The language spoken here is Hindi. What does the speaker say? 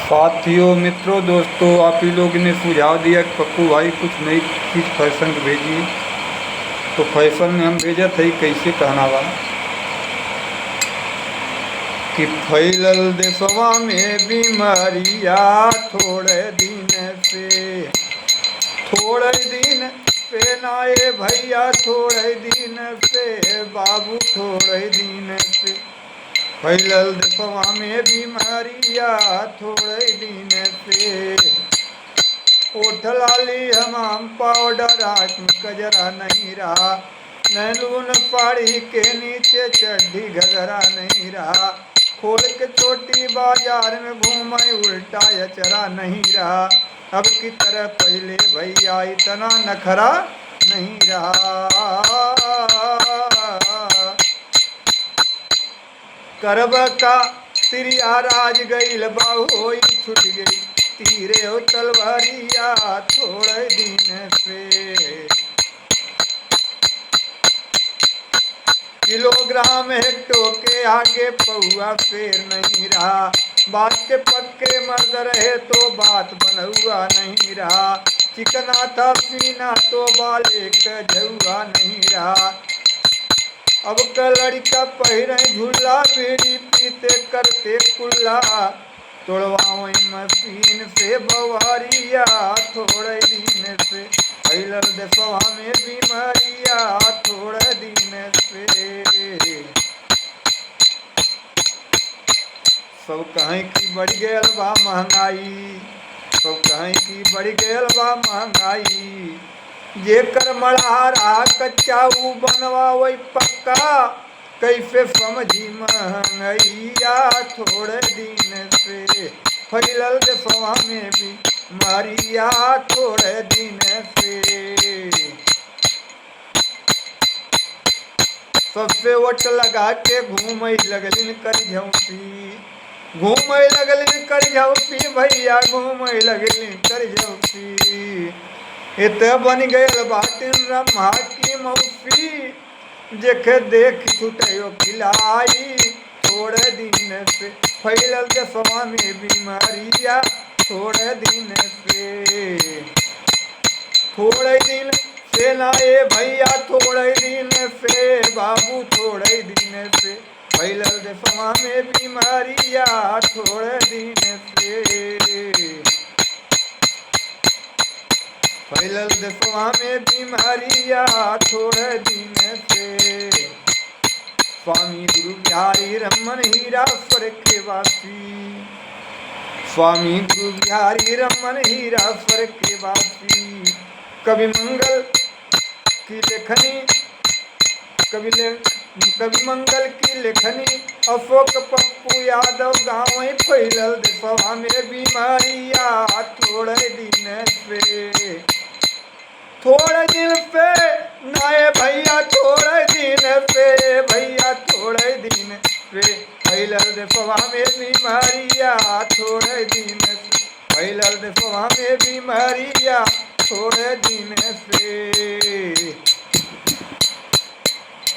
साथियों, मित्रों, दोस्तों, आप ही लोग ने सुझाव दिया कि पप्पू भाई कुछ नई चीज़ फैशन के भेजिए। तो फैशन में हम भेजा था कैसे कहना बा कि फैलल देशवा में बीमारिया थोड़े दिन पे नाए भैया, थोड़े दिन से बाबू, थोड़े दिन से फैलल देशवा में बीमारिया थोड़े दिन से। ओठ लाली हमाम पाउडर आँख में कजरा नहीं रहा, नैलून पाड़ी के नीचे चड्ढी घगरा नहीं रहा, खोल के चोटी बाजार में घूमे उल्टा यचरा नहीं रहा। अब की तरह पहले भैया इतना नखरा नहीं रहा। करब का तिरिया राज गईल बाहोई छुट गई, तीरे हो तलवारिया थोड़े दिन से। किलोग्राम हेक्टो के आगे पहुआ फेर नहीं रहा, बात के पक्के मर्द रहे तो बात बनहुआ नहीं रहा, चिकना था पीना तो बाले का झुआ नहीं रहा। अब का लड़का पहिरे झूला, बीड़ी पीते करते कुल्ला, तोड़वाओ मशीन से बवारिया थोड़े दिन से। फैलल देशवा में बीमारिया थोड़े दिन से। सब कहें कि बढ़ गयल बा महंगाई, सब कहें कि बढ़ गयल बा महंगाई, जेकर मल्हारा कच्चा ऊ बनवावे पक्का, कैसे समझी महंगैया थोड़े दिन से। फैलल देशवा में बीमारिया थोड़े दिन से। सबसे वोट लगा के घूमे लगलिन कर झौसी, घूमे लगलिन कर झौसी भैया, घूमे लगलिन कर झौसी। इत बन गयल बाटिन रम्हा की मौसी, जेके देख छुटे खिलाई थोड़े दिन से। फैलल देशवा में बीमारिया थोड़े दिन से। थोड़े दिन से नाए भैया, थोड़े दिन से बाबू, थोड़े दिन से फैलल देशवा में बीमारिया थोड़े दिन से। फैलल देशवा में बीमारिया थोड़े दिन से। स्वामी गुरु बिहारी रमन हीरासर के वासी, स्वामी गुरु बिहारी रमन हीरासर के वासी। कवि मंगल की लेखनी, कवि मंगल की लेखनी, अशोक पप्पू यादव गाँव। फैलल देशवा में बीमारिया थोड़े दिन से। थोड़े दिन पे नाए भैया, थोड़े दिन पे भैया, थोड़े दिन पे फैलल देशवा में बीमारिया थोड़े दिन से। फैलल देशवा में बीमारिया थोड़े दिन से।